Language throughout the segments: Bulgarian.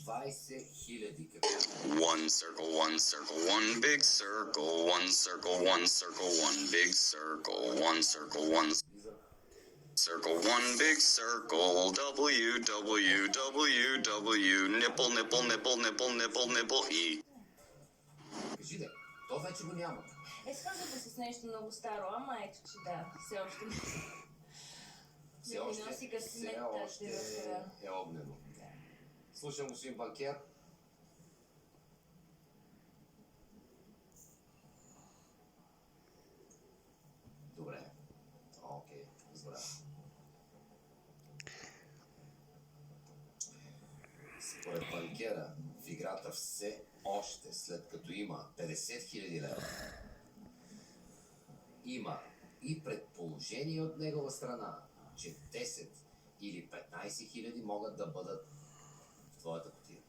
20 000. One circle, one big circle, one circle, one circle, one big circle, one circle, one circle, one big circle, W, W, W, W, nipple, nipple, nipple, nipple, nipple, nipple, E. Кажи да, то вече го няма. Свързано с нещо много старо, ама ето, че да, все още не. Все още е огнено. Слушам, господин банкер. Добре. Окей, разбрах. Според банкера в играта все още, след като има 50 000 лева, има и предположение от негова страна, че 10 или 15 хиляди могат да бъдат в твоята кутия.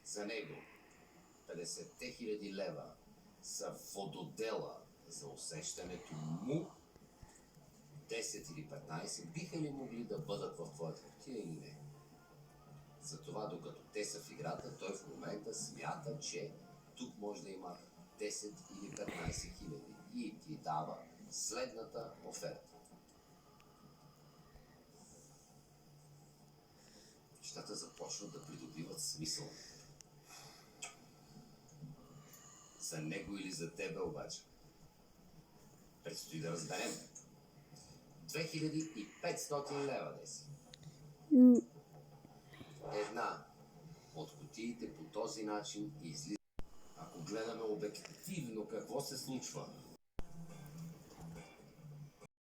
За него 50 000 лева са вододела за усещането му. 10 или 15 биха ли могли да бъдат в твоята кутия или не? Затова, докато те са в играта, той в момента смята, че тук може да има 10 или 15 хиляди и ти дава следната оферта. Нещата започват да придобиват смисъл. За него или за тебе обаче предстои да разберем. 2500 лева, Деси. Една от кутиите по този начин излиза. Ако гледаме обективно какво се случва